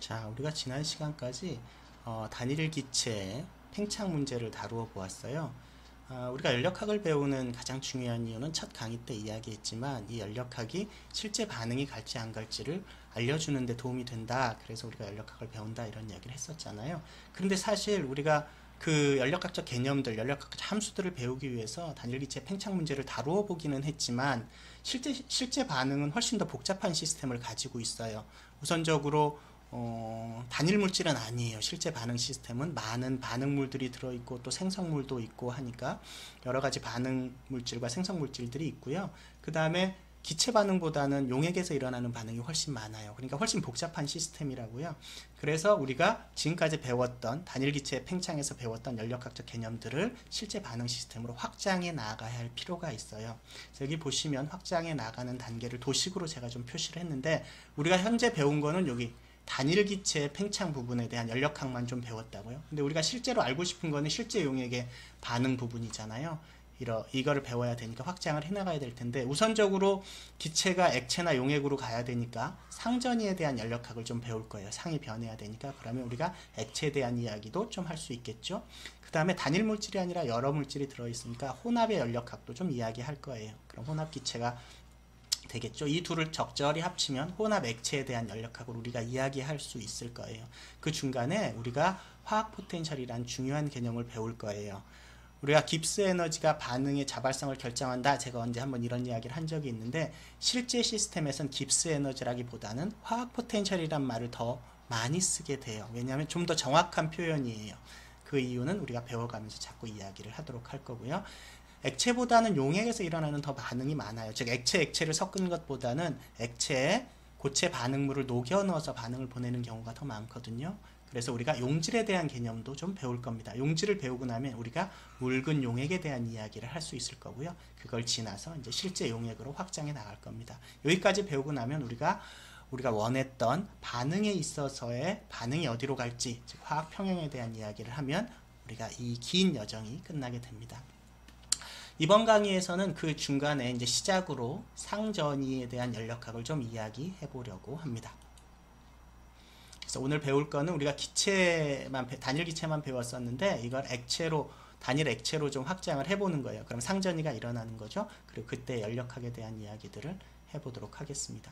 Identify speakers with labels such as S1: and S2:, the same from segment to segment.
S1: 자, 우리가 지난 시간까지 단일 기체의 팽창 문제를 다루어 보았어요. 우리가 연력학을 배우는 가장 중요한 이유는 첫 강의 때 이야기했지만 이 연력학이 실제 반응이 갈지 안 갈지를 알려주는 데 도움이 된다. 그래서 우리가 연력학을 배운다 이런 이야기를 했었잖아요. 그런데 사실 우리가 그 연력학적 개념들, 연력학적 함수들을 배우기 위해서 단일기체 팽창 문제를 다루어 보기는 했지만 실제 반응은 훨씬 더 복잡한 시스템을 가지고 있어요. 우선적으로 단일 물질은 아니에요. 실제 반응 시스템은 많은 반응물들이 들어있고 또 생성물도 있고 하니까 여러가지 반응 물질과 생성 물질들이 있고요. 그 다음에 기체 반응보다는 용액에서 일어나는 반응이 훨씬 많아요. 그러니까 훨씬 복잡한 시스템이라고요. 그래서 우리가 지금까지 배웠던 단일기체 팽창에서 배웠던 연력학적 개념들을 실제 반응 시스템으로 확장해 나가야 할 필요가 있어요. 그래서 여기 보시면 확장해 나가는 단계를 도식으로 제가 좀 표시를 했는데 우리가 현재 배운 거는 여기 단일기체 팽창 부분에 대한 연력학만 좀 배웠다고요. 근데 우리가 실제로 알고 싶은 거는 실제 용액의 반응 부분이잖아요. 이거를 배워야 되니까 확장을 해나가야 될 텐데 우선적으로 기체가 액체나 용액으로 가야 되니까 상전이에 대한 연력학을 좀 배울 거예요. 상이 변해야 되니까. 그러면 우리가 액체에 대한 이야기도 좀 할 수 있겠죠. 그 다음에 단일 물질이 아니라 여러 물질이 들어있으니까 혼합의 연력학도 좀 이야기할 거예요. 그럼 혼합 기체가 되겠죠. 이 둘을 적절히 합치면 혼합 액체에 대한 연력학을 우리가 이야기할 수 있을 거예요. 그 중간에 우리가 화학 포텐셜이란 중요한 개념을 배울 거예요. 우리가 깁스 에너지가 반응의 자발성을 결정한다. 제가 언제 한번 이런 이야기를 한 적이 있는데 실제 시스템에선 깁스 에너지라기보다는 화학 포텐셜이란 말을 더 많이 쓰게 돼요. 왜냐하면 좀 더 정확한 표현이에요. 그 이유는 우리가 배워가면서 자꾸 이야기를 하도록 할 거고요. 액체보다는 용액에서 일어나는 더 반응이 많아요. 즉 액체를 섞은 것보다는 액체에 고체 반응물을 녹여 넣어서 반응을 보내는 경우가 더 많거든요. 그래서 우리가 용질에 대한 개념도 좀 배울 겁니다. 용질을 배우고 나면 우리가 묽은 용액에 대한 이야기를 할 수 있을 거고요. 그걸 지나서 이제 실제 용액으로 확장해 나갈 겁니다. 여기까지 배우고 나면 우리가 원했던 반응에 있어서의 반응이 어디로 갈지, 즉 화학 평형에 대한 이야기를 하면 우리가 이 긴 여정이 끝나게 됩니다. 이번 강의에서는 그 중간에 이제 시작으로 상전이에 대한 연력학을 좀 이야기해 보려고 합니다. 그래서 오늘 배울 거는 우리가 단일 기체만 배웠었는데 이걸 단일 액체로 좀 확장을 해보는 거예요. 그럼 상전이가 일어나는 거죠. 그리고 그때 연력학에 대한 이야기들을 해보도록 하겠습니다.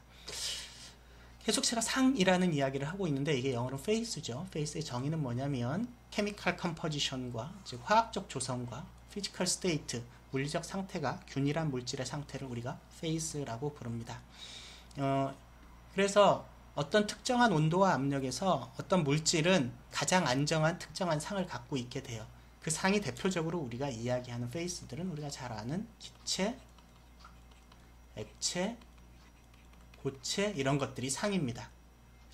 S1: 계속 제가 상이라는 이야기를 하고 있는데 이게 영어로 페이스죠. 페이스의 정의는 뭐냐면 케미컬 컴포지션과 즉 화학적 조성과 피지컬 스테이트 물리적 상태가 균일한 물질의 상태를 우리가 페이스라고 부릅니다. 그래서 어떤 특정한 온도와 압력에서 어떤 물질은 가장 안정한 특정한 상을 갖고 있게 돼요. 그 상이 대표적으로 우리가 이야기하는 페이스들은 우리가 잘 아는 기체, 액체, 고체 이런 것들이 상입니다.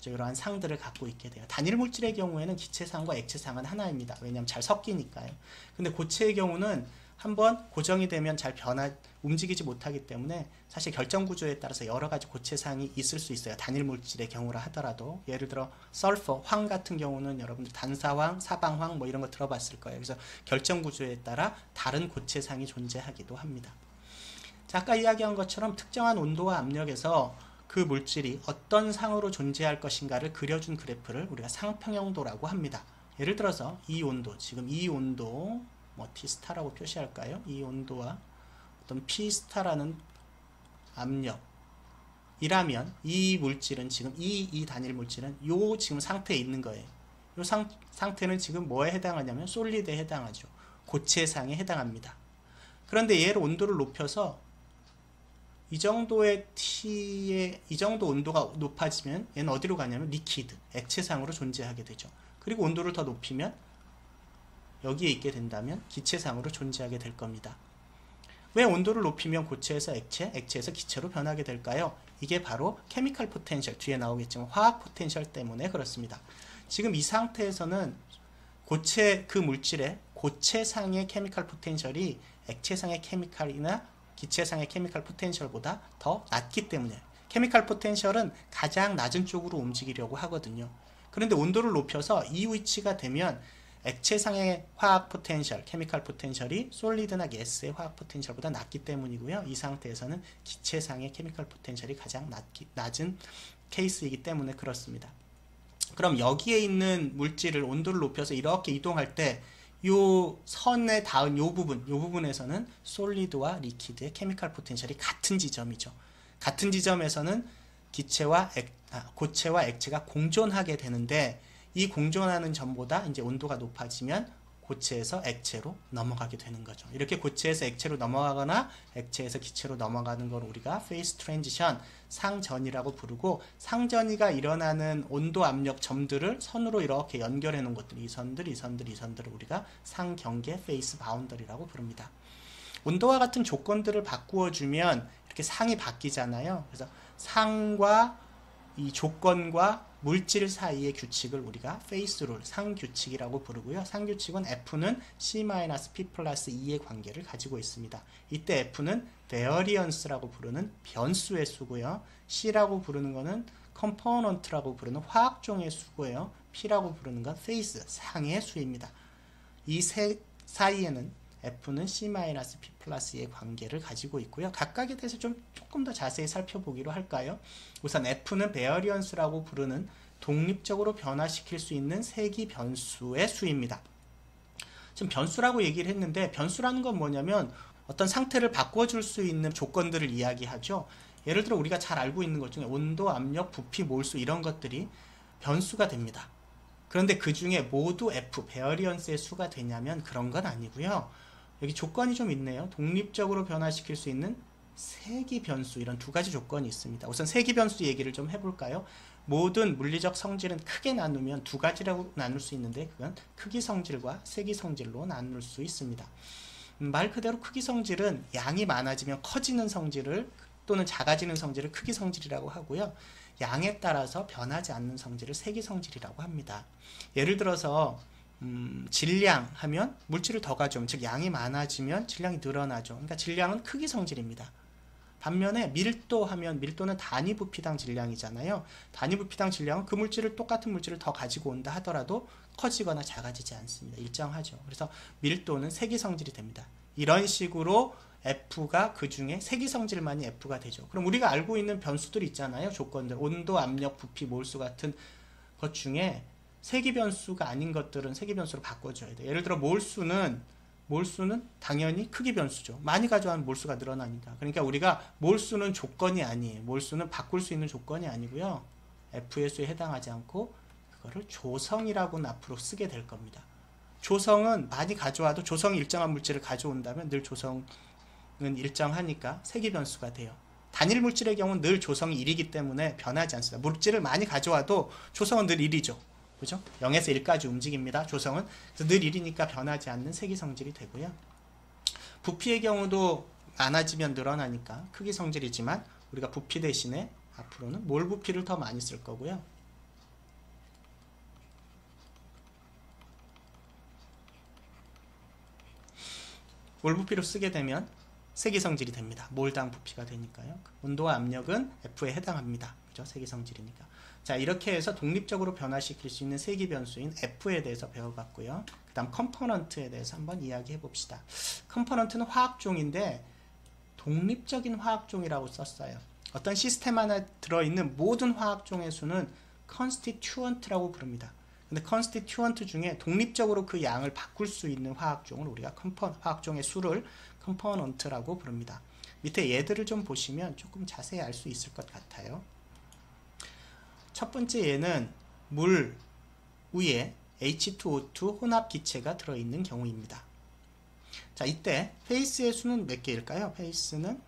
S1: 이러한 상들을 갖고 있게 돼요. 단일 물질의 경우에는 기체상과 액체상은 하나입니다. 왜냐하면 잘 섞이니까요. 근데 고체의 경우는 한번 고정이 되면 잘 움직이지 못하기 때문에 사실 결정 구조에 따라서 여러 가지 고체상이 있을 수 있어요. 단일 물질의 경우라 하더라도 예를 들어 설퍼, 황 같은 경우는 여러분들 단사황, 사방황 뭐 이런 거 들어봤을 거예요. 그래서 결정 구조에 따라 다른 고체상이 존재하기도 합니다. 자, 아까 이야기한 것처럼 특정한 온도와 압력에서 그 물질이 어떤 상으로 존재할 것인가를 그려준 그래프를 우리가 상평형도라고 합니다. 예를 들어서 이 온도, 지금 이 온도 뭐 T스타라고 표시할까요? 이 온도와 어떤 P스타라는 압력이라면 이 물질은 지금 이 단일 물질은 요 지금 상태에 있는 거예요. 요 상태는 지금 뭐에 해당하냐면 솔리드에 해당하죠. 고체상에 해당합니다. 그런데 얘를 온도를 높여서 이 정도의 이 정도 온도가 높아지면 얘는 어디로 가냐면 리퀴드, 액체상으로 존재하게 되죠. 그리고 온도를 더 높이면 여기에 있게 된다면 기체상으로 존재하게 될 겁니다. 왜 온도를 높이면 고체에서 액체에서 기체로 변하게 될까요? 이게 바로 케미컬 포텐셜, 뒤에 나오겠지만 화학 포텐셜 때문에 그렇습니다. 지금 이 상태에서는 그 물질의 고체상의 케미컬 포텐셜이 액체상의 케미칼이나 기체상의 케미컬 포텐셜보다 더 낮기 때문에 케미컬 포텐셜은 가장 낮은 쪽으로 움직이려고 하거든요. 그런데 온도를 높여서 이 위치가 되면 액체상의 화학 포텐셜, 케미컬 포텐셜이 솔리드나 가스의 화학 포텐셜보다 낮기 때문이고요. 이 상태에서는 기체상의 케미컬 포텐셜이 가장 낮은 케이스이기 때문에 그렇습니다. 그럼 여기에 있는 물질을 온도를 높여서 이렇게 이동할 때 요 선에 닿은 요 부분에서는 솔리드와 리퀴드의 케미컬 포텐셜이 같은 지점이죠. 같은 지점에서는 고체와 액체가 공존하게 되는데, 이 공존하는 점보다 이제 온도가 높아지면 고체에서 액체로 넘어가게 되는 거죠. 이렇게 고체에서 액체로 넘어가거나 액체에서 기체로 넘어가는 걸 우리가 페이스 트랜지션, 상전이라고 부르고, 상전이가 일어나는 온도 압력 점들을 선으로 이렇게 연결해 놓은 것들, 이 선들을 우리가 상경계 페이스 바운더리라고 부릅니다. 온도와 같은 조건들을 바꾸어 주면 이렇게 상이 바뀌잖아요. 그래서 상과 이 조건과 물질 사이의 규칙을 우리가 페이스 룰, 상규칙이라고 부르고요. 상규칙은 F는 C-P 플러스 2의 관계를 가지고 있습니다. 이때 F는 베어리언스라고 부르는 변수의 수고요. C라고 부르는 것은 컴포넌트라고 부르는 화학종의 수고예요. P라고 부르는 건 페이스, 상의 수입니다. 이 세 사이에는 F는 C-P 플러스 2의 관계를 가지고 있고요. 각각에 대해서 조금 더 자세히 살펴보기로 할까요? 우선 F는 베어리언스라고 부르는 독립적으로 변화시킬 수 있는 세기 변수의 수입니다. 지금 변수라고 얘기를 했는데, 변수라는 건 뭐냐면 어떤 상태를 바꿔줄 수 있는 조건들을 이야기하죠. 예를 들어 우리가 잘 알고 있는 것 중에 온도, 압력, 부피, 몰수 이런 것들이 변수가 됩니다. 그런데 그 중에 모두 F, 베어리언스의 수가 되냐면 그런 건 아니고요. 여기 조건이 좀 있네요. 독립적으로 변화시킬 수 있는 세기 변수, 이런 두 가지 조건이 있습니다. 우선 세기 변수 얘기를 좀 해볼까요? 모든 물리적 성질은 크게 나누면 두 가지라고 나눌 수 있는데, 그건 크기 성질과 세기 성질로 나눌 수 있습니다. 말 그대로 크기 성질은 양이 많아지면 커지는 성질을, 또는 작아지는 성질을 크기 성질이라고 하고요. 양에 따라서 변하지 않는 성질을 세기 성질이라고 합니다. 예를 들어서 질량 하면 물질을 더 가져오면, 즉 양이 많아지면 질량이 늘어나죠. 그러니까 질량은 크기 성질입니다. 반면에 밀도 하면, 밀도는 단위 부피당 질량이잖아요. 단위 부피당 질량은 그 물질을, 똑같은 물질을 더 가지고 온다 하더라도 커지거나 작아지지 않습니다. 일정하죠. 그래서 밀도는 세기 성질이 됩니다. 이런 식으로 F가 그 중에 세기 성질만이 F가 되죠. 그럼 우리가 알고 있는 변수들이 있잖아요. 조건들, 온도, 압력, 부피, 몰수 같은 것 중에 세기 변수가 아닌 것들은 세기 변수로 바꿔줘야 돼요. 예를 들어 몰수는 당연히 크기 변수죠. 많이 가져가면 몰수가 늘어나니까. 그러니까 우리가 몰수는 조건이 아니에요. 몰수는 바꿀 수 있는 조건이 아니고요. F의 수에 해당하지 않고 그거를 조성이라고는 앞으로 쓰게 될 겁니다. 조성은 많이 가져와도, 조성이 일정한 물질을 가져온다면 늘 조성은 일정하니까 세기 변수가 돼요. 단일 물질의 경우는 늘 조성이 1이기 때문에 변하지 않습니다. 물질을 많이 가져와도 조성은 늘 1이죠. 그죠? 0에서 1까지 움직입니다. 조성은. 그래서 늘 1이니까 변하지 않는 세기 성질이 되고요. 부피의 경우도 많아지면 늘어나니까 크기 성질이지만, 우리가 부피 대신에 앞으로는 몰 부피를 더 많이 쓸 거고요. 몰 부피로 쓰게 되면 세기 성질이 됩니다. 몰당 부피가 되니까요. 온도와 압력은 F에 해당합니다. 그죠? 세기 성질이니까. 자, 이렇게 해서 독립적으로 변화시킬 수 있는 세기 변수인 F에 대해서 배워봤고요. 그 다음 컴포넌트에 대해서 한번 이야기해 봅시다. 컴포넌트는 화학종인데 독립적인 화학종이라고 썼어요. 어떤 시스템 안에 들어있는 모든 화학종의 수는 컨스티튜언트라고 부릅니다. 근데 컨스티튜언트 중에 독립적으로 그 양을 바꿀 수 있는 화학종을 우리가 화학종의 수를 컴포넌트라고 부릅니다. 밑에 얘들을 좀 보시면 조금 자세히 알 수 있을 것 같아요. 첫 번째 얘는 물 위에 H2O2 혼합 기체가 들어있는 경우입니다. 자, 이때 페이스의 수는 몇 개일까요? 페이스는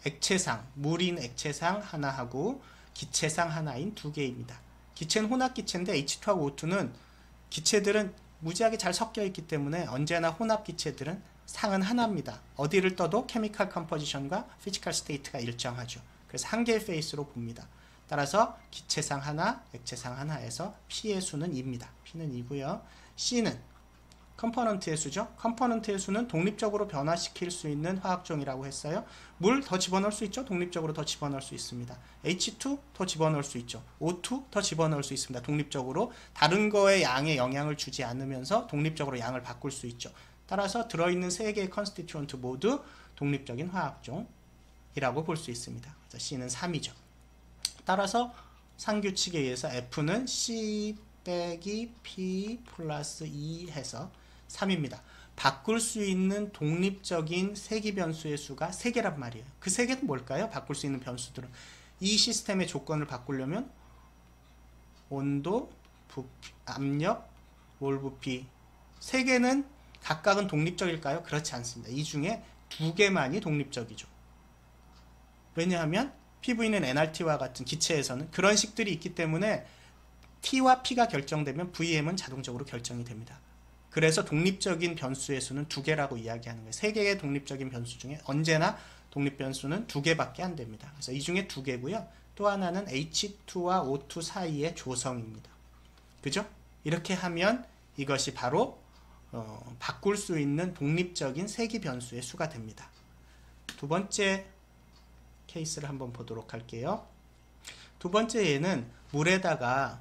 S1: 액체상, 물인 액체상 하나하고 기체상 하나인 두 개입니다. 기체는 혼합 기체인데 H2하고 O2는 기체들은 무지하게 잘 섞여 있기 때문에 언제나 혼합 기체들은 상은 하나입니다. 어디를 떠도 케미컬 컴포지션과 피지컬 스테이트가 일정하죠. 그래서 한 개의 페이스로 봅니다. 따라서 기체상 하나, 액체상 하나에서 P의 수는 2입니다. P는 2고요. C는 컴포넌트의 수죠. 컴포넌트의 수는 독립적으로 변화시킬 수 있는 화학종이라고 했어요. 물 더 집어넣을 수 있죠. 독립적으로 더 집어넣을 수 있습니다. H2 더 집어넣을 수 있죠. O2 더 집어넣을 수 있습니다. 독립적으로 다른 거에 양에 영향을 주지 않으면서 독립적으로 양을 바꿀 수 있죠. 따라서 들어있는 3개의 컨스티튜언트 모두 독립적인 화학종이라고 볼 수 있습니다. 그래서 C는 3이죠. 따라서 상규칙에 의해서 F는 C 빼기 P 플러스 2 해서 3입니다. 바꿀 수 있는 독립적인 세기 변수의 수가 3개란 말이에요. 그 3개는 뭘까요? 바꿀 수 있는 변수들은 이 시스템의 조건을 바꾸려면 온도, 부피, 압력, 몰 부피 3개는 각각은 독립적일까요? 그렇지 않습니다. 이 중에 2개만이 독립적이죠. 왜냐하면 PV는 nRT와 같은 기체에서는 그런 식들이 있기 때문에 T와 P가 결정되면 VM은 자동적으로 결정이 됩니다. 그래서 독립적인 변수의 수는 2개라고 이야기하는 거예요. 3개의 독립적인 변수 중에 언제나 독립 변수는 2개밖에 안 됩니다. 그래서 이 중에 2개고요. 또 하나는 H2와 O2 사이의 조성입니다. 그죠? 이렇게 하면 이것이 바로 바꿀 수 있는 독립적인 세기 변수의 수가 됩니다. 두 번째 케이스를 한번 보도록 할게요. 두 번째 예는 물에다가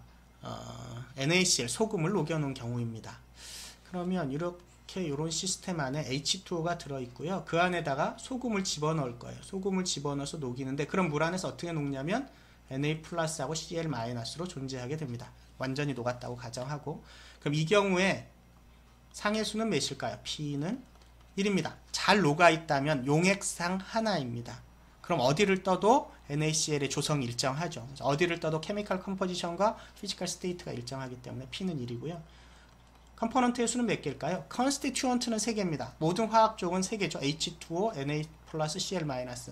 S1: NaCl 소금을 녹여놓은 경우입니다. 그러면 이렇게 이런 시스템 안에 H2O가 들어있고요. 그 안에다가 소금을 집어넣을 거예요. 소금을 집어넣어서 녹이는데 그럼 물 안에서 어떻게 녹냐면 Na 플러스하고 Cl 마이너스로 존재하게 됩니다. 완전히 녹았다고 가정하고 그럼 이 경우에 상해수는 몇일까요? P는 1입니다. 잘 녹아있다면 용액상 하나입니다. 그럼 어디를 떠도 NaCl의 조성이 일정하죠. 어디를 떠도 케미컬 컴포지션과 피지컬 스테이트가 일정하기 때문에 P는 1이고요. 컴포넌트의 수는 몇 개일까요? 컨스티튜언트는 3개입니다. 모든 화학종은 3개죠. H2O, Na 플러스 Cl 마이너스.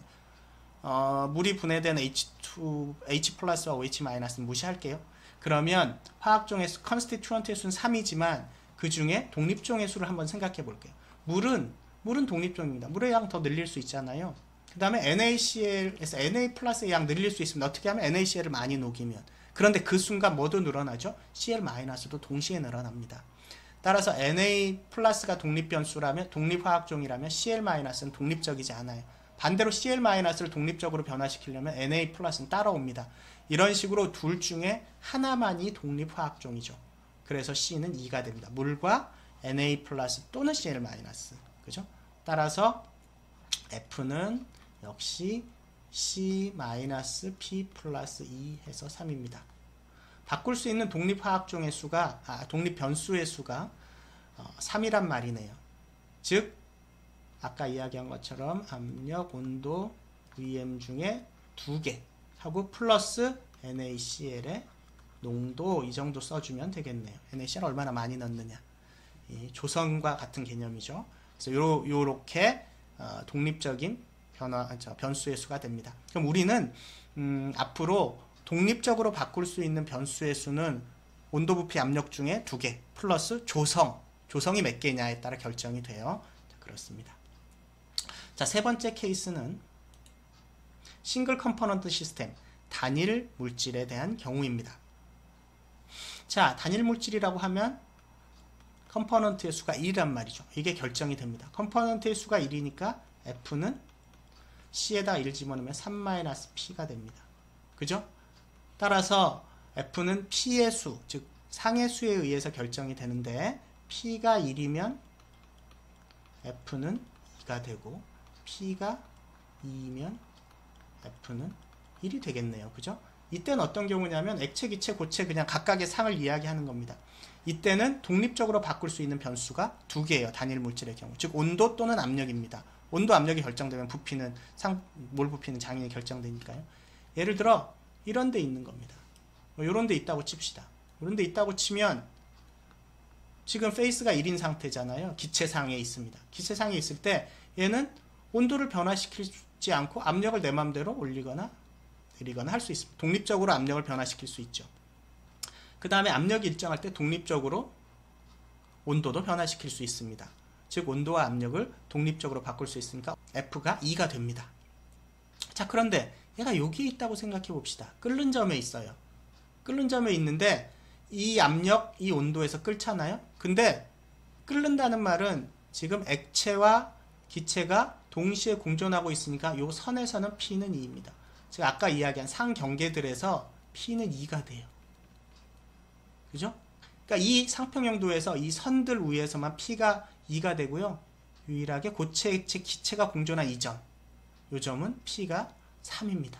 S1: 물이 분해된 H 플러스와 OH 마이너스는 무시할게요. 그러면 화학종의 컨스티튜언트의 수는 3이지만 그 중에 독립종의 수를 한번 생각해 볼게요. 물은 독립종입니다. 물의 양 더 늘릴 수 있잖아요. 그 다음에 NaCl에서 Na 플러스의 양 늘릴 수 있습니다. 어떻게 하면 NaCl을 많이 녹이면. 그런데 그 순간 뭐도 늘어나죠? Cl 마이너스도 동시에 늘어납니다. 따라서 Na 플러스가 독립변수라면 독립화학종이라면 Cl 마이너스는 독립적이지 않아요. 반대로 Cl 마이너스를 독립적으로 변화시키려면 Na 플러스는 따라옵니다. 이런 식으로 둘 중에 하나만이 독립화학종이죠. 그래서 C는 2가 됩니다. 물과 Na 플러스 또는 Cl 마이너스. 그죠? 따라서 F는 역시 C 마이너스 P 플러스 2 해서 3입니다. 바꿀 수 있는 독립화학종의 수가, 독립 변수의 수가 3이란 말이네요. 즉, 아까 이야기한 것처럼 압력, 온도, VM 중에 2개 하고 플러스 NaCl의 농도 이 정도 써주면 되겠네요. NaCl 얼마나 많이 넣느냐. 조성과 같은 개념이죠. 그래서 요렇게 독립적인 변수의 수가 됩니다. 그럼 우리는 앞으로 독립적으로 바꿀 수 있는 변수의 수는 온도, 부피, 압력 중에 2개 플러스 조성이 몇 개냐에 따라 결정이 돼요. 자, 그렇습니다. 자, 세 번째 케이스는 싱글 컴포넌트 시스템, 단일 물질에 대한 경우입니다. 자, 단일 물질이라고 하면 컴포넌트의 수가 1이란 말이죠. 이게 결정이 됩니다. 컴포넌트의 수가 1이니까 F는 C에다 1 집어넣으면 3-P가 됩니다. 그죠? 따라서 F는 P의 수, 즉 상의 수에 의해서 결정이 되는데 P가 1이면 F는 2가 되고 P가 2이면 F는 1이 되겠네요. 그죠? 이때는 어떤 경우냐면 액체, 기체, 고체 그냥 각각의 상을 이야기하는 겁니다. 이때는 독립적으로 바꿀 수 있는 변수가 2개예요. 단일 물질의 경우. 즉 온도 또는 압력입니다. 온도, 압력이 결정되면 부피는 몰 부피는 당연히 결정되니까요. 예를 들어 이런 데 있는 겁니다. 이런 데 있다고 칩시다. 이런 데 있다고 치면 지금 페이스가 1인 상태잖아요. 기체상에 있습니다. 기체상에 있을 때 얘는 온도를 변화시키지 않고 압력을 내 맘대로 올리거나 내리거나 할 수 있습니다. 독립적으로 압력을 변화시킬 수 있죠. 그 다음에 압력이 일정할 때 독립적으로 온도도 변화시킬 수 있습니다. 즉 온도와 압력을 독립적으로 바꿀 수 있으니까 F가 2가 됩니다. 자, 그런데 얘가 여기에 있다고 생각해 봅시다. 끓는 점에 있어요. 끓는 점에 있는데 이 압력, 이 온도에서 끓잖아요. 근데 끓는다는 말은 지금 액체와 기체가 동시에 공존하고 있으니까 이 선에서는 P는 2입니다. 즉 아까 이야기한 상경계들에서 P는 2가 돼요. 그죠? 그러니까 이 상평형도에서 이 선들 위에서만 P가 2가 되고요. 유일하게 고체, 액체, 기체가 공존한 이 점, 이 점은 P가 3입니다.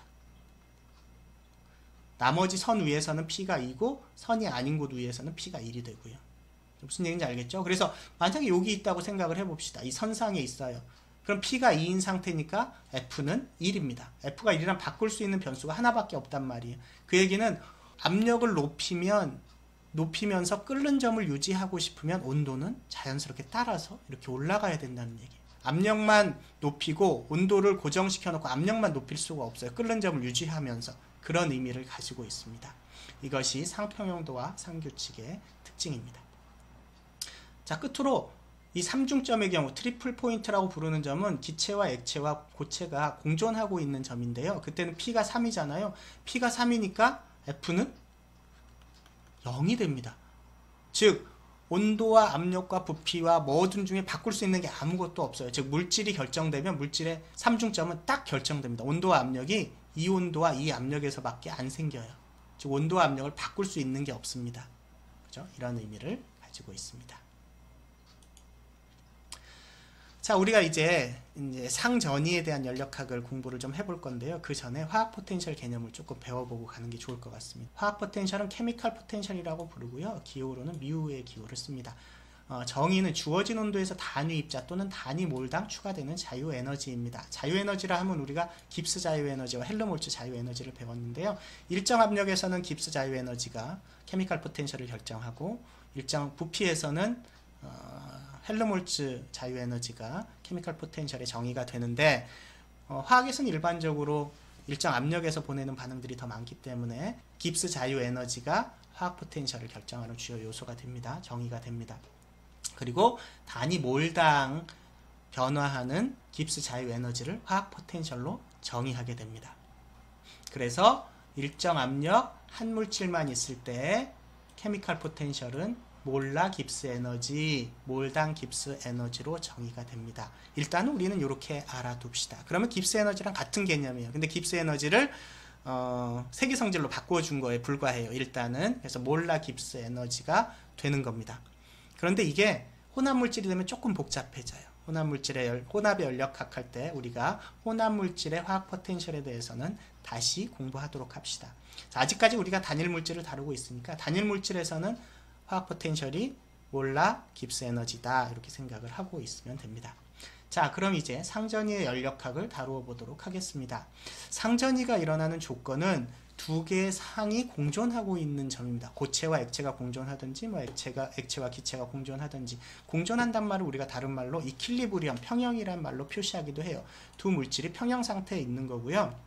S1: 나머지 선 위에서는 P가 2고 선이 아닌 곳 위에서는 P가 1이 되고요. 무슨 얘기인지 알겠죠? 그래서 만약에 여기 있다고 생각을 해봅시다. 이 선상에 있어요. 그럼 P가 2인 상태니까 F는 1입니다. F가 1이랑 바꿀 수 있는 변수가 하나밖에 없단 말이에요. 그 얘기는 압력을 높이면서 끓는 점을 유지하고 싶으면 온도는 자연스럽게 따라서 이렇게 올라가야 된다는 얘기예요. 압력만 높이고 온도를 고정시켜 놓고 압력만 높일 수가 없어요. 끓는 점을 유지하면서. 그런 의미를 가지고 있습니다. 이것이 상평형도와 상규칙의 특징입니다. 자, 끝으로 이 삼중점의 경우 트리플 포인트라고 부르는 점은 기체와 액체와 고체가 공존하고 있는 점인데요. 그때는 P가 3이잖아요. P가 3이니까 F는 0이 됩니다. 즉 온도와 압력과 부피와 뭐든 중에 바꿀 수 있는 게 아무것도 없어요. 즉 물질이 결정되면 물질의 삼중점은 딱 결정됩니다. 온도와 압력이 이 온도와 이 압력에서밖에 안 생겨요. 즉 온도와 압력을 바꿀 수 있는 게 없습니다. 그죠? 이런 의미를 가지고 있습니다. 자, 우리가 이제 상전이에 대한 연력학을 공부를 좀 해볼 건데요. 그 전에 화학 포텐셜 개념을 조금 배워보고 가는 게 좋을 것 같습니다. 화학 포텐셜은 케미컬 포텐셜이라고 부르고요. 기호로는 미우의 기호를 씁니다. 정의는 주어진 온도에서 단위 입자 또는 단위 몰당 추가되는 자유에너지입니다. 자유에너지라 하면 우리가 깁스 자유에너지와 헬름홀츠 자유에너지를 배웠는데요. 일정 압력에서는 깁스 자유에너지가 케미컬 포텐셜을 결정하고 일정 부피에서는 헬름홀츠 자유에너지가 케미컬 포텐셜의 정의가 되는데 화학에서는 일반적으로 일정 압력에서 보내는 반응들이 더 많기 때문에 깁스 자유에너지가 화학 포텐셜을 결정하는 주요 요소가 됩니다. 정의가 됩니다. 그리고 단위 몰당 변화하는 깁스 자유에너지를 화학 포텐셜로 정의하게 됩니다. 그래서 일정 압력 한 물질만 있을 때 케미컬 포텐셜은 몰라 깁스 에너지, 몰당 깁스 에너지로 정의가 됩니다. 일단은 우리는 이렇게 알아둡시다. 그러면 깁스 에너지랑 같은 개념이에요. 근데 깁스 에너지를 세기성질로 바꿔준 거에 불과해요. 일단은. 그래서 몰라 깁스 에너지가 되는 겁니다. 그런데 이게 혼합물질이 되면 조금 복잡해져요. 혼합에 연력학 할 때 우리가 혼합물질의 화학 포텐셜에 대해서는 다시 공부하도록 합시다. 자, 아직까지 우리가 단일물질을 다루고 있으니까 단일물질에서는 화학 포텐셜이 몰라 깁스 에너지다 이렇게 생각을 하고 있으면 됩니다. 자, 그럼 이제 상전이의 연력학을 다루어 보도록 하겠습니다. 상전이가 일어나는 조건은 두 개의 상이 공존하고 있는 점입니다. 고체와 액체가 공존하든지 액체와 기체가 공존하든지. 공존한단 말을 우리가 다른 말로 이퀄리브리엄, 평형이란 말로 표시하기도 해요. 두 물질이 평형 상태에 있는 거고요.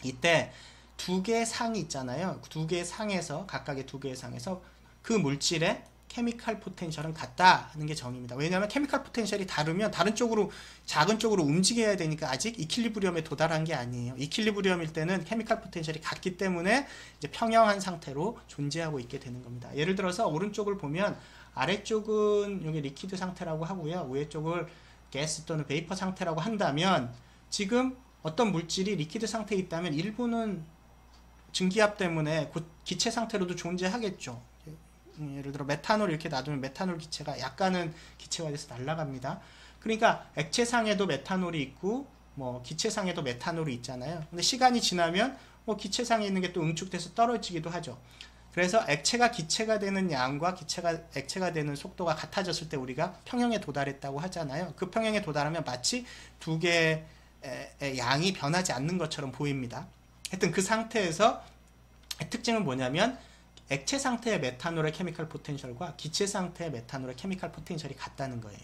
S1: 이때 두 개의 상이 있잖아요. 두 개의 상에서 각각의 두 개의 상에서 그 물질의 케미컬 포텐셜은 같다 하는 게 정의입니다. 왜냐하면 케미컬 포텐셜이 다르면 다른 쪽으로 작은 쪽으로 움직여야 되니까 아직 이퀄리브리엄에 도달한 게 아니에요. 이퀄리브리엄일 때는 케미컬 포텐셜이 같기 때문에 이제 평형한 상태로 존재하고 있게 되는 겁니다. 예를 들어서 오른쪽을 보면 아래쪽은 여기 리퀴드 상태라고 하고요. 위에 쪽을 가스 또는 베이퍼 상태라고 한다면 지금 어떤 물질이 리퀴드 상태에 있다면 일부는 증기압 때문에 기체 상태로도 존재하겠죠. 예를 들어 메탄올 이렇게 놔두면 메탄올 기체가 약간은 기체화돼서 날아갑니다. 그러니까 액체상에도 메탄올이 있고 뭐 기체상에도 메탄올이 있잖아요. 근데 시간이 지나면 뭐 기체상에 있는 게 또 응축돼서 떨어지기도 하죠. 그래서 액체가 기체가 되는 양과 기체가 액체가 되는 속도가 같아졌을 때 우리가 평형에 도달했다고 하잖아요. 그 평형에 도달하면 마치 두 개의 양이 변하지 않는 것처럼 보입니다. 하여튼 그 상태에서 특징은 뭐냐면 액체 상태의 메탄올의 케미컬 포텐셜과 기체 상태의 메탄올의 케미컬 포텐셜이 같다는 거예요.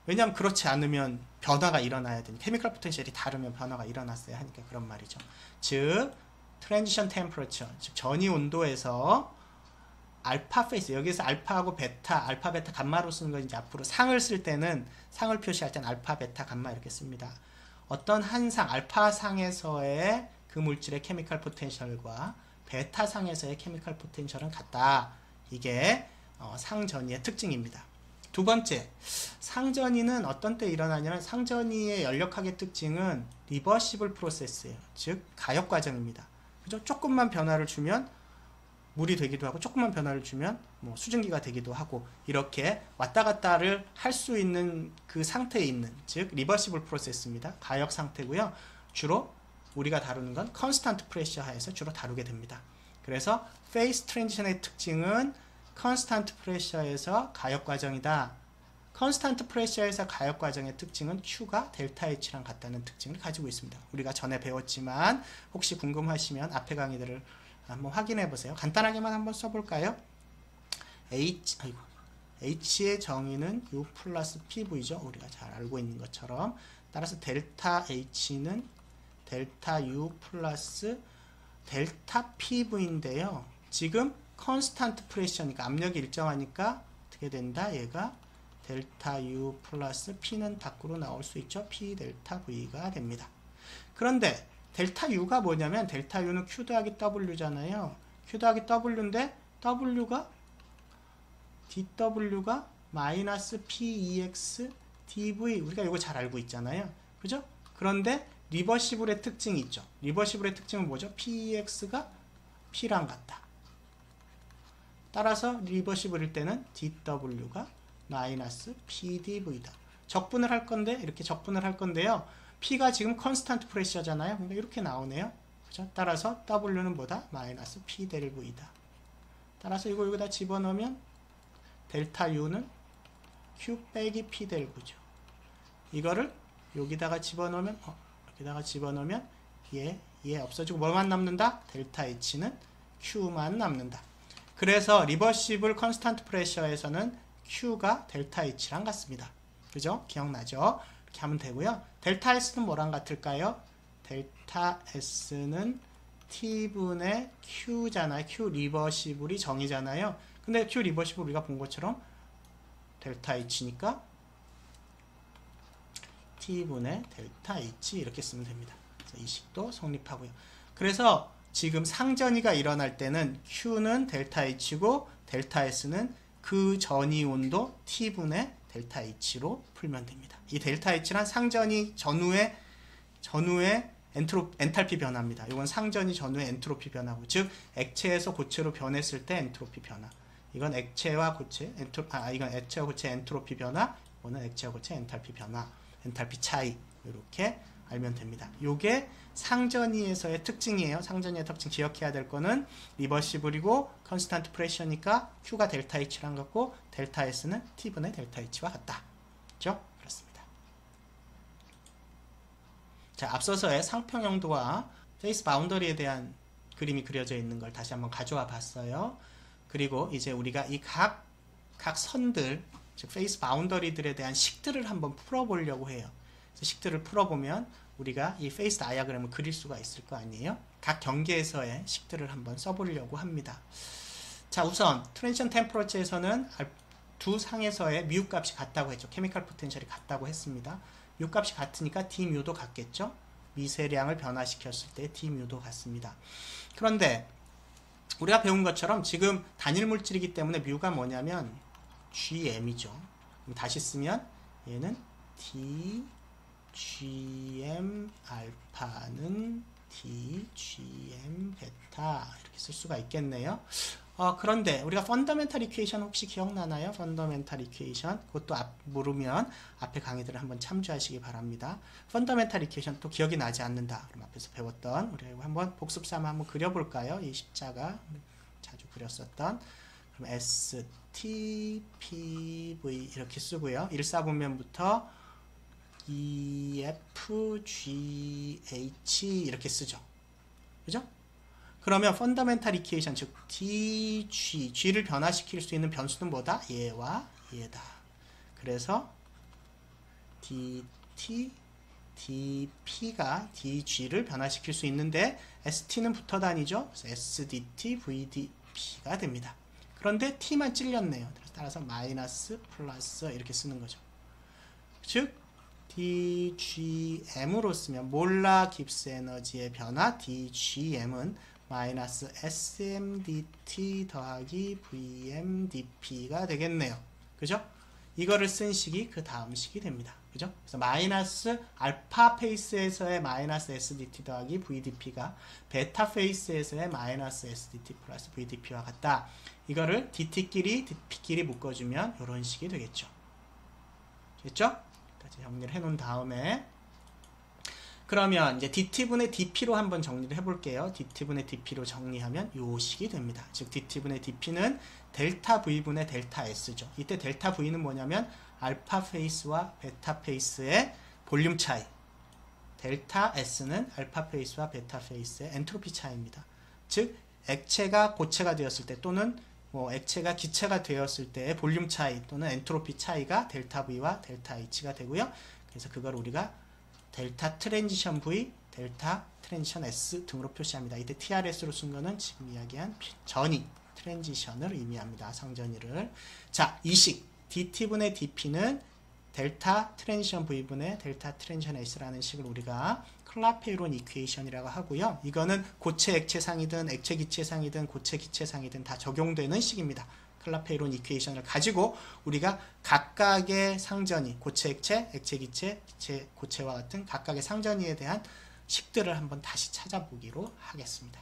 S1: 왜냐하면 그렇지 않으면 변화가 일어나야 되니까 케미컬 포텐셜이 다르면 변화가 일어났어야 하니까 그런 말이죠. 즉 트랜지션 템퍼러처, 즉 전이 온도에서 알파 페이스, 여기서 알파하고 베타, 알파 베타 감마로 쓰는 거 이제 앞으로 상을 쓸 때는 상을 표시할 때는 알파 베타 감마 이렇게 씁니다. 어떤 한 상, 알파 상에서의 그 물질의 케미컬 포텐셜과 베타상에서의 케미컬 포텐셜은 같다. 이게 상전이의 특징입니다. 두 번째, 상전이는 어떤 때 일어나냐면 상전이의 연력학의 특징은 리버시블 프로세스예요. 즉 가역 과정입니다. 그죠? 조금만 변화를 주면 물이 되기도 하고 조금만 변화를 주면 뭐 수증기가 되기도 하고 이렇게 왔다 갔다를 할 수 있는 그 상태에 있는 즉 리버시블 프로세스입니다. 가역 상태고요. 주로 우리가 다루는 건 컨스턴트 프레셔 하에서 주로 다루게 됩니다. 그래서 페이스 트랜지션의 특징은 컨스탄트 프레셔에서 가역 과정이다. 컨스탄트 프레셔에서 가역 과정의 특징은 Q가 델타 H랑 같다는 특징을 가지고 있습니다. 우리가 전에 배웠지만 혹시 궁금하시면 앞에 강의들을 한번 확인해 보세요. 간단하게만 한번 써볼까요? H의 정의는 U 플러스 PV죠. 우리가 잘 알고 있는 것처럼. 따라서 델타 H는 델타 U 플러스 델타 PV인데요. 지금 컨스탄트 프레셔니까 압력이 일정하니까 어떻게 된다? 얘가 델타 U 플러스 P는 밖으로 나올 수 있죠. P 델타 V가 됩니다. 그런데 델타 U가 뭐냐면 델타 U는 Q 더하기 W잖아요. Q 더하기 W인데 dW가 마이너스 PEX dV 우리가 이거 잘 알고 있잖아요. 그죠? 그런데 리버시블의 특징이 있죠. 리버시블의 특징은 뭐죠? PEX가 P랑 같다. 따라서 리버시블일 때는 dW가 마이너스 PdV다. 적분을 할 건데 이렇게 적분을 할 건데요. P가 지금 컨스탄트 프레셔잖아요. 그러니까 이렇게 나오네요. 그죠? 따라서 W는 뭐다? 마이너스 P 델 V다. 따라서 이거 여기다 집어넣으면 델타 U는 Q 빼기 P 델 V죠. 이거를 여기다가 집어넣으면 얘 없어지고 뭐만 남는다? 델타 H는 Q만 남는다. 그래서 리버시블 컨스탄트 프레셔에서는 Q가 델타 H랑 같습니다. 그죠? 기억나죠? 이렇게 하면 되고요. 델타 S는 뭐랑 같을까요? 델타 S는 T분의 Q잖아요. Q 리버시블이 정의잖아요. 근데 Q 리버시블 우리가 본 것처럼 델타 H니까 T분의 델타 H 이렇게 쓰면 됩니다. 그래서 이 식도 성립하고요. 그래서 지금 상전이가 일어날 때는 Q는 델타 H고 델타 S는 그 전이 온도 T분의 델타 H로 풀면 됩니다. 이 델타 H란 상전이 전후의 엔탈피 변화입니다. 이건 상전이 전후의 엔트로피 변화고, 즉 액체에서 고체로 변했을 때 엔트로피 변화. 이건 액체와 고체 엔트로피 변화, 이거는 액체와 고체 엔탈피 변화, 엔탈피 차이. 이렇게 알면 됩니다. 요게 상전이에서의 특징이에요. 상전이의 특징 기억해야 될 거는 리버시블이고 컨스탄트 프레셔니까 Q가 델타 H랑 같고 델타 S는 T분의 델타 H와 같다. 그렇죠? 그렇습니다. 자, 앞서서의 상평형도와 페이스 바운더리에 대한 그림이 그려져 있는 걸 다시 한번 가져와 봤어요. 그리고 이제 우리가 이 각 선들, 즉 페이스 바운더리들에 대한 식들을 한번 풀어보려고 해요. 식들을 풀어보면 우리가 이 페이스 다이어그램을 그릴 수가 있을 거 아니에요? 각 경계에서의 식들을 한번 써보려고 합니다. 자, 우선 트랜지션 템퍼러처에서는 두 상에서의 뮤 값이 같다고 했죠. 케미컬 포텐셜이 같다고 했습니다. 뮤 값이 같으니까 d 뮤도 같겠죠. 미세량을 변화시켰을 때 d 뮤도 같습니다. 그런데 우리가 배운 것처럼 지금 단일 물질이기 때문에 뮤가 뭐냐면 gm이죠. 다시 쓰면 얘는 dgm 알파는 dgm 베타 이렇게 쓸 수가 있겠네요. 그런데 우리가 펀더멘탈 이퀘이션 혹시 기억나나요? 펀더멘탈 이퀘이션 그것도 모르면 앞에 강의들을 한번 참조하시기 바랍니다. 펀더멘탈 이퀘이션 또 기억이 나지 않는다. 그럼 앞에서 배웠던 우리 한번 복습 삼아 한번 그려볼까요? 이 십자가 자주 그렸었던 그럼 ST, PV 이렇게 쓰고요. 1사분면부터 EF, GH 이렇게 쓰죠. 그죠? 그러면 펀더멘탈 이퀘이션 즉 G를 변화시킬 수 있는 변수는 뭐다? 얘와 얘다. 그래서 DT, DP가 DG를 변화시킬 수 있는데 ST는 붙어 다니죠. 그래서 SDT, VDP가 됩니다. 그런데 T만 찔렸네요. 따라서 마이너스, 플러스 이렇게 쓰는 거죠. 즉 DGM으로 쓰면 몰라 깁스 에너지의 변화 DGM은 마이너스 SMDT 더하기 VMDP가 되겠네요. 그죠? 이거를 쓴 식이 그 다음 식이 됩니다. 그죠? 그래서 마이너스 알파 페이스에서의 마이너스 SDT 더하기 VDP가 베타 페이스에서의 마이너스 SDT 플러스 VDP와 같다. 이거를 DT끼리 DP끼리 묶어주면 이런 식이 되겠죠. 됐죠? 정리를 해놓은 다음에 그러면 이제 dt분의 dp로 한번 정리를 해볼게요. dt분의 dp로 정리하면 요 식이 됩니다. 즉 dt분의 dp는 델타 v분의 델타 s죠. 이때 델타 v는 뭐냐면 알파 페이스와 베타 페이스의 볼륨 차이, 델타 s는 알파 페이스와 베타 페이스의 엔트로피 차이입니다. 즉 액체가 고체가 되었을 때 또는 뭐 액체가 기체가 되었을 때의 볼륨 차이 또는 엔트로피 차이가 델타 V와 델타 H가 되고요. 그래서 그걸 우리가 델타 트랜지션 V, 델타 트랜지션 S 등으로 표시합니다. 이때 TRS로 쓴 거는 지금 이야기한 전이, 트랜지션을 의미합니다. 상전이를. 자, 이 식 dt분의 dp는 델타 트랜지션 V분의 델타 트랜지션 S라는 식을 우리가 클라페이론 이퀘이션이라고 하고요. 이거는 고체 액체상이든 액체 기체상이든 고체 기체상이든 다 적용되는 식입니다. 클라페이론 이퀘이션을 가지고 우리가 각각의 상전이, 고체 액체, 액체 기체, 기체 고체와 같은 각각의 상전이에 대한 식들을 한번 다시 찾아보기로 하겠습니다.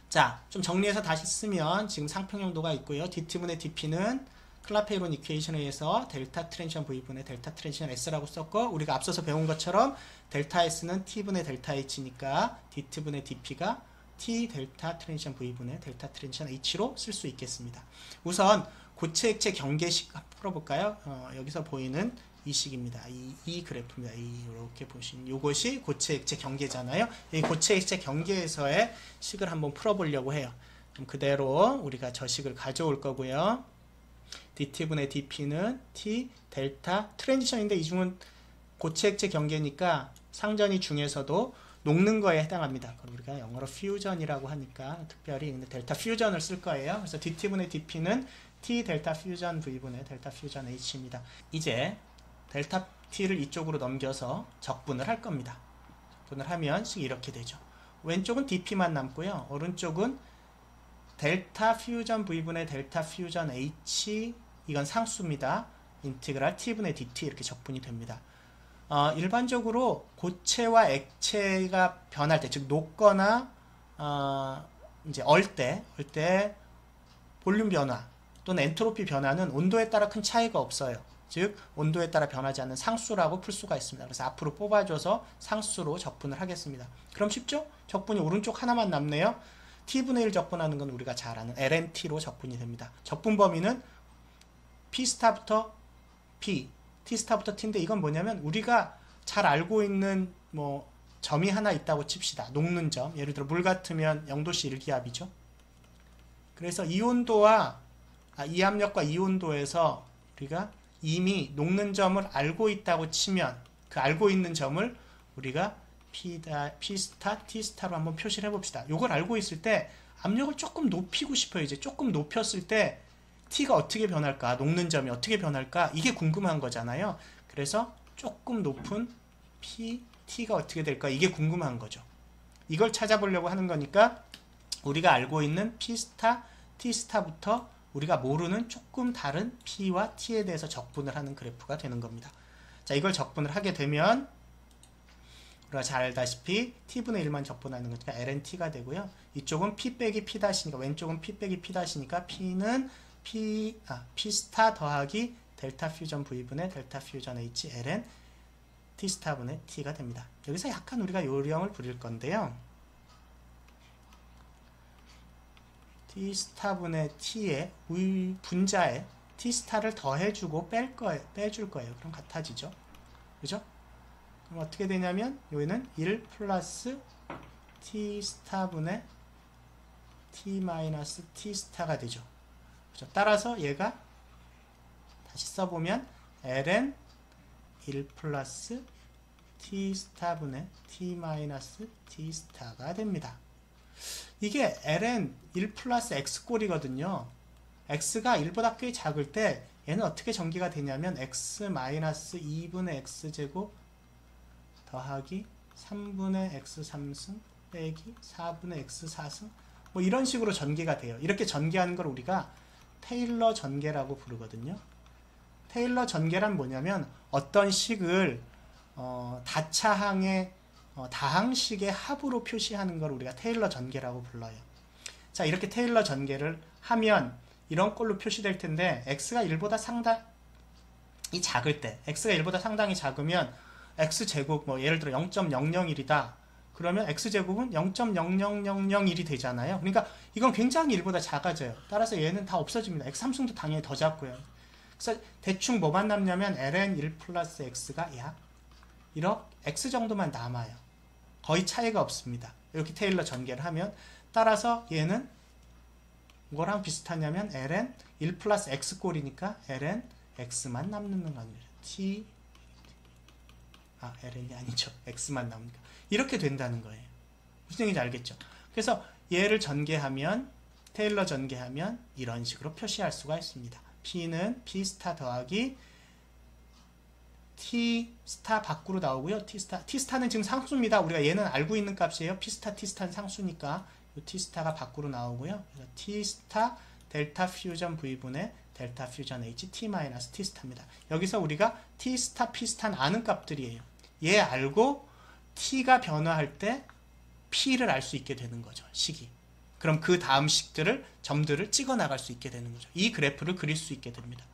S1: 자, 좀 정리해서 다시 쓰면 지금 상평형도가 있고요. dt분의 dp는 클라페이론 이퀘이션에 의해서 델타 트랜지션 V분의 델타 트랜지션 S라고 썼고, 우리가 앞서서 배운 것처럼 델타 S는 T분의 델타 H니까 dt분의 dp가 T 델타 트랜지션 V분의 델타 트랜지션 H로 쓸 수 있겠습니다. 우선 고체 액체 경계식 풀어볼까요? 여기서 보이는 이 식입니다. 이 그래프입니다. 이렇게 보시면 이것이 고체 액체 경계잖아요. 이 고체 액체 경계에서의 식을 한번 풀어보려고 해요. 그럼 그대로 우리가 저 식을 가져올 거고요. dt분의 dp는 t 델타 트랜지션인데 이 중은 고체 액체 경계니까 상전이 중에서도 녹는 거에 해당합니다. 그럼 우리가 영어로 퓨전이라고 하니까 특별히 델타 퓨전을 쓸 거예요. 그래서 dt분의 dp는 t 델타 퓨전 v분의 델타 퓨전 h입니다. 이제 델타 t를 이쪽으로 넘겨서 적분을 할 겁니다. 적분을 하면 식이 이렇게 되죠. 왼쪽은 dp만 남고요. 오른쪽은 델타 퓨전 v분의 델타 퓨전 h, 이건 상수입니다. 인티그랄 t분의 dt 이렇게 적분이 됩니다. 일반적으로 고체와 액체가 변할 때, 즉 녹거나 이제 얼 때 볼륨 변화 또는 엔트로피 변화는 온도에 따라 큰 차이가 없어요. 즉 온도에 따라 변하지 않는 상수라고 풀 수가 있습니다. 그래서 앞으로 뽑아줘서 상수로 적분을 하겠습니다. 그럼 쉽죠? 적분이 오른쪽 하나만 남네요. t분의 1 적분하는 건 우리가 잘 아는 lnT로 적분이 됩니다. 적분 범위는 P스타부터 P, T스타부터 T인데 이건 뭐냐면 우리가 잘 알고 있는 뭐 점이 하나 있다고 칩시다. 녹는 점. 예를 들어 물 같으면 0도씨 일기압이죠. 그래서 이온도와 이압력과 이온도에서 우리가 이미 녹는 점을 알고 있다고 치면 그 알고 있는 점을 우리가 P스타, T스타로 한번 표시를 해봅시다. 이걸 알고 있을 때 압력을 조금 높이고 싶어요. 이제 조금 높였을 때 T가 어떻게 변할까? 녹는 점이 어떻게 변할까? 이게 궁금한 거잖아요. 그래서 조금 높은 T가 어떻게 될까? 이게 궁금한 거죠. 이걸 찾아보려고 하는 거니까 우리가 알고 있는 P스타, T스타부터 우리가 모르는 조금 다른 P와 T에 대해서 적분을 하는 그래프가 되는 겁니다. 자, 이걸 적분을 하게 되면 우리가 잘 알다시피 T분의 1만 적분하는 거니까 lnT가 되고요. 이쪽은 P 빼기 P 다시니까 왼쪽은 P 빼기 P 다시니까 P는 P스타 더하기 델타 퓨전 V분의 델타 퓨전 H ln T스타분의 T가 됩니다. 여기서 약간 우리가 요령을 부릴 건데요. T스타분의 T의 분자에 T스타를 더해주고 빼줄 거예요. 그럼 같아지죠. 그죠? 그럼 어떻게 되냐면 여기는 1 플러스 T스타분의 T 마이너스 T스타가 되죠. 그죠? 따라서 얘가 다시 써보면 ln 1 플러스 T스타분의 T 마이너스 T스타가 됩니다. 이게 ln 1 플러스 x꼴이거든요. x가 1보다 꽤 작을 때 얘는 어떻게 전개가 되냐면 x 마이너스 2분의 x제곱 더하기 3분의 x3승 빼기 4분의 x4승 뭐 이런 식으로 전개가 돼요. 이렇게 전개하는 걸 우리가 테일러 전개라고 부르거든요. 테일러 전개란 뭐냐면 어떤 식을 다차항의 다항식의 합으로 표시하는 걸 우리가 테일러 전개라고 불러요. 자, 이렇게 테일러 전개를 하면 이런 꼴로 표시될 텐데 x가 1보다 상당히 작을 때 x가 1보다 상당히 작으면 x제곱 뭐 예를 들어 0.001이다. 그러면 x제곱은 0.00001이 되잖아요. 그러니까 이건 굉장히 1보다 작아져요. 따라서 얘는 다 없어집니다. x 함수도 당연히 더 작고요. 그래서 대충 뭐만 남냐면 ln 1 플러스 x가 약 1억 x 정도만 남아요. 거의 차이가 없습니다. 이렇게 테일러 전개를 하면 따라서 얘는 뭐랑 비슷하냐면 ln 1 플러스 x 꼴이니까 ln x만 남는 겁니다. ln이 아니죠. x만 남으니까 이렇게 된다는 거예요. 무슨 얘기인지 알겠죠? 그래서 얘를 전개하면 테일러 전개하면 이런 식으로 표시할 수가 있습니다. p는 p 스타 더하기 t 스타 밖으로 나오고요. t 스타는 지금 상수입니다. 우리가 얘는 알고 있는 값이에요. p 스타 t 스타는 상수니까 이 t 스타가 밖으로 나오고요. 그래서 t 스타 델타 퓨전 v분의 델타 퓨전 h t 마이너스 t 스타입니다. 여기서 우리가 t 스타 p 스타는 아는 값들이에요. 얘 알고 t가 변화할 때 p를 알 수 있게 되는 거죠. 식이. 그럼 그 다음 식들을 점들을 찍어 나갈 수 있게 되는 거죠. 이 그래프를 그릴 수 있게 됩니다.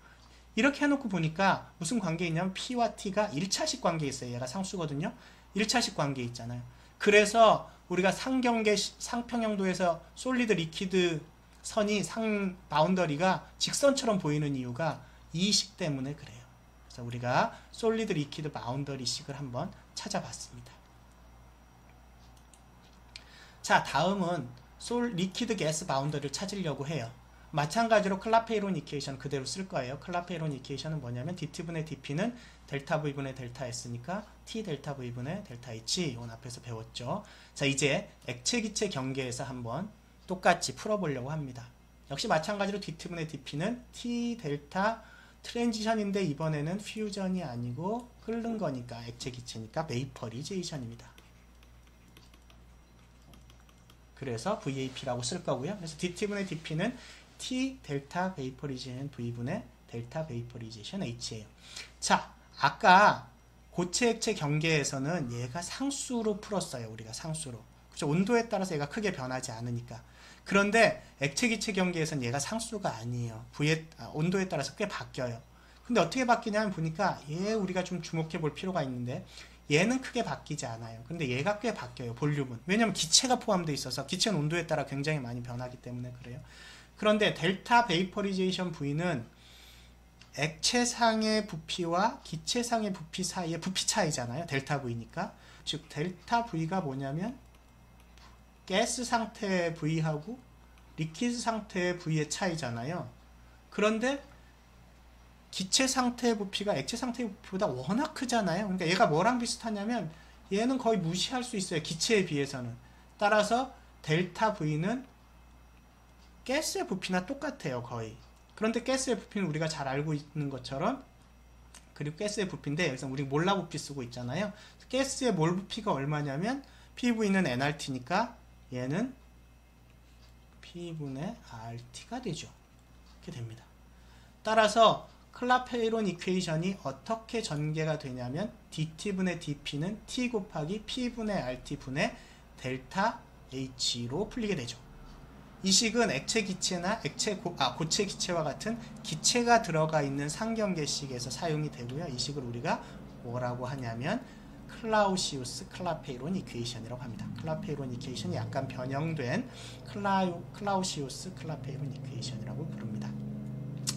S1: 이렇게 해놓고 보니까 무슨 관계 있냐면 p와 t가 1차식 관계에 있어요. 얘가 상수거든요. 1차식 관계에 있잖아요. 그래서 우리가 상평형도에서 솔리드 리퀴드 선이 바운더리가 직선처럼 보이는 이유가 이 식 때문에 그래요. 그래서 우리가 솔리드 리퀴드 바운더리 식을 한번 찾아봤습니다. 자, 다음은 리퀴드 가스 바운더리를 찾으려고 해요. 마찬가지로 클라페이론 이퀘이션 그대로 쓸 거예요. 클라페이론 이퀘이션은 뭐냐면 dt분의 dp는 델타 v분의 델타 s니까 t 델타 v분의 델타 h. 이건 앞에서 배웠죠. 자, 이제 액체 기체 경계에서 한번 똑같이 풀어보려고 합니다. 역시 마찬가지로 dt분의 dp는 t 델타 트랜지션인데 이번에는 퓨전이 아니고 끓는 거니까 액체 기체니까 베이퍼리제이션입니다. 그래서 VAP라고 쓸 거고요. 그래서 dt분의 dp는 t 델타 베이퍼리제이션 v분의 델타 베이퍼리제이션 h예요. 자, 아까 고체 액체 경계에서는 얘가 상수로 풀었어요. 우리가 상수로. 그렇죠? 온도에 따라서 얘가 크게 변하지 않으니까. 그런데 액체 기체 경계에서는 얘가 상수가 아니에요. 온도에 따라서 꽤 바뀌어요. 근데 어떻게 바뀌냐면 보니까 얘 우리가 좀 주목해 볼 필요가 있는데 얘는 크게 바뀌지 않아요. 근데 얘가 꽤 바뀌어요. 볼륨은. 왜냐면 기체가 포함되어 있어서 기체는 온도에 따라 굉장히 많이 변하기 때문에 그래요. 그런데 델타 베이퍼리제이션 V는 액체상의 부피와 기체상의 부피 사이의 부피 차이잖아요. 델타 V니까. 즉 델타 V가 뭐냐면 가스 상태의 V하고 리퀴드 상태의 V의 차이잖아요. 그런데 기체 상태의 부피가 액체 상태의 부피보다 워낙 크잖아요. 그러니까 얘가 뭐랑 비슷하냐면 얘는 거의 무시할 수 있어요. 기체에 비해서는. 따라서 델타 V는 가스의 부피나 똑같아요. 거의. 그런데 가스의 부피는 우리가 잘 알고 있는 것처럼 그리고 가스의 부피인데 여기서 우리 몰라 부피 쓰고 있잖아요. 가스의 몰 부피가 얼마냐면 PV는 nRT니까 얘는 P분의 RT가 되죠. 이렇게 됩니다. 따라서 클라페이론 이퀘이션이 어떻게 전개가 되냐면 dt분의 dp는 t 곱하기 p분의 rt분의 델타 h로 풀리게 되죠. 이 식은 액체 기체나 고체 기체와 같은 기체가 들어가 있는 상경계식에서 사용이 되고요. 이 식을 우리가 뭐라고 하냐면 클라우시우스 클라페이론 이퀘이션이라고 합니다. 클라페이론 이퀘이션이 약간 변형된 클라우시우스 클라페이론 이퀘이션이라고 부릅니다.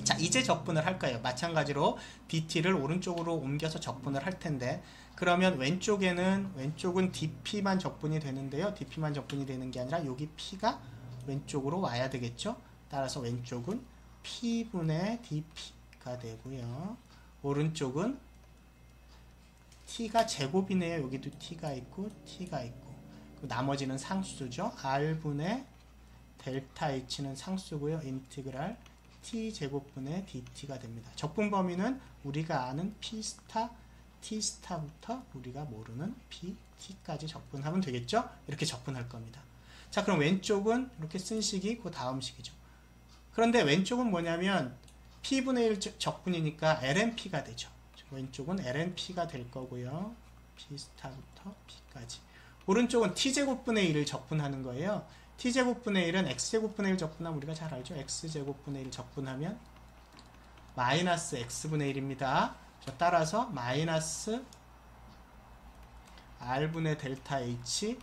S1: 자, 이제 적분을 할 거예요. 마찬가지로 dt를 오른쪽으로 옮겨서 적분을 할 텐데 그러면 왼쪽은 dp만 적분이 되는데요. dp만 적분이 되는 게 아니라 여기 p가 왼쪽으로 와야 되겠죠. 따라서 왼쪽은 p분의 dp가 되고요. 오른쪽은 t가 제곱이네요. 여기도 t가 있고 t가 있고 나머지는 상수죠. r분의 델타 h는 상수고요. 인티그랄 t제곱분의 dt가 됩니다. 적분 범위는 우리가 아는 p스타, t스타부터 우리가 모르는 pt까지 적분하면 되겠죠? 이렇게 적분할 겁니다. 자, 그럼 왼쪽은 이렇게 쓴 식이 그 다음 식이죠. 그런데 왼쪽은 뭐냐면 p분의 1 적분이니까 lnp가 되죠. 왼쪽은 lnp가 될 거고요. p스타부터 p까지. 오른쪽은 t제곱분의 1을 적분하는 거예요. t제곱분의 1은 x제곱분의 1 적분하면 우리가 잘 알죠. x제곱분의 1 적분하면 마이너스 x분의 1입니다. 따라서 마이너스 R분의 델타 H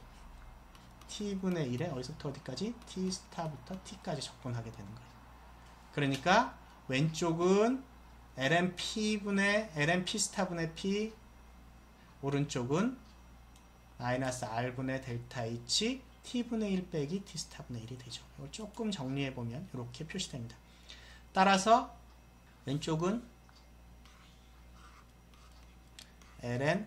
S1: T분의 1에 어디서부터 어디까지? T 스타부터 T까지 적분하게 되는 거예요. 그러니까 왼쪽은 LMP 스타분의 P, 오른쪽은 마이너스 R분의 델타 H T분의 1 빼기 T 스타분의 1이 되죠. 이걸 조금 정리해보면 이렇게 표시됩니다. 따라서 왼쪽은 ln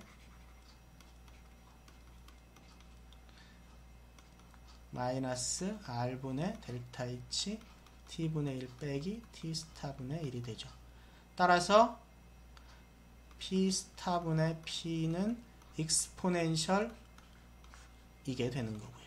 S1: 마이너스 R분의 델타 H T분의 1 빼기 T 스타분의 1이 되죠. 따라서 P 스타분의 P는 익스포넨셜 이게 되는 거고요.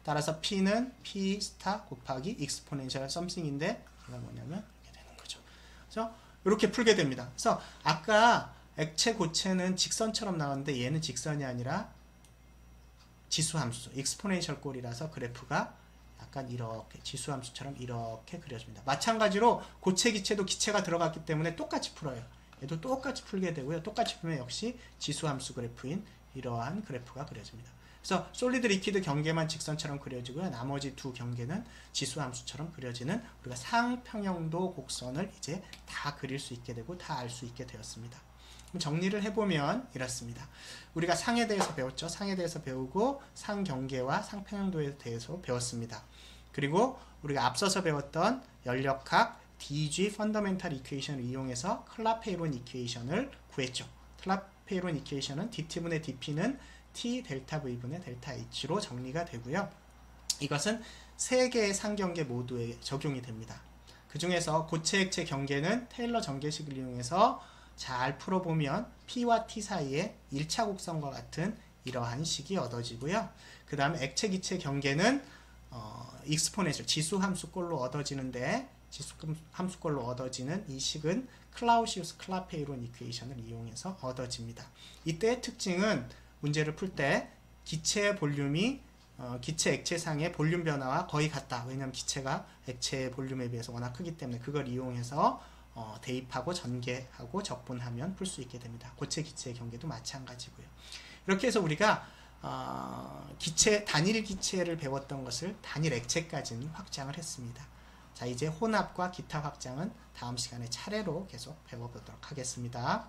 S1: 따라서 P는 P 스타 곱하기 익스포넨셜 썸씽인데 이가 뭐냐면 이렇게 되는 거죠. 그래서 이렇게 풀게 됩니다. 그래서 아까 액체 고체는 직선처럼 나왔는데 얘는 직선이 아니라 지수함수, 익스포넨셜 꼴이라서 그래프가 약간 이렇게 지수함수처럼 이렇게 그려집니다. 마찬가지로 고체 기체도 기체가 들어갔기 때문에 똑같이 풀어요. 얘도 똑같이 풀게 되고요. 똑같이 풀면 역시 지수함수 그래프인 이러한 그래프가 그려집니다. 그래서 솔리드 리퀴드 경계만 직선처럼 그려지고요. 나머지 두 경계는 지수함수처럼 그려지는 우리가 상평형도 곡선을 이제 다 그릴 수 있게 되고 다 알 수 있게 되었습니다. 그럼 정리를 해보면 이렇습니다. 우리가 상에 대해서 배웠죠. 상에 대해서 배우고 상경계와 상평형도에 대해서 배웠습니다. 그리고 우리가 앞서서 배웠던 연력학 DG 펀더멘탈 이퀘이션을 이용해서 클라페이론 이퀘이션을 구했죠. 클라페이론 이퀘이션은 dt분의 dp는 t 델타 v분의 델타 h로 정리가 되고요. 이것은 세 개의 상경계 모두에 적용이 됩니다. 그 중에서 고체 액체 경계는 테일러 전개식을 이용해서 잘 풀어보면 P와 T 사이에 1차 곡선과 같은 이러한 식이 얻어지고요. 그 다음에 액체 기체 경계는 익스포넨셜 지수함수꼴로 얻어지는데 지수함수꼴로 얻어지는 이 식은 클라우시우스 클라페이론 이퀘이션을 이용해서 얻어집니다. 이때의 특징은 문제를 풀 때 기체의 볼륨이 기체 액체상의 볼륨 변화와 거의 같다. 왜냐하면 기체가 액체의 볼륨에 비해서 워낙 크기 때문에 그걸 이용해서 대입하고 전개하고 적분하면 풀 수 있게 됩니다. 고체 기체의 경계도 마찬가지고요. 이렇게 해서 우리가 단일 기체를 배웠던 것을 단일 액체까지는 확장을 했습니다. 자, 이제 혼합과 기타 확장은 다음 시간에 차례로 계속 배워보도록 하겠습니다.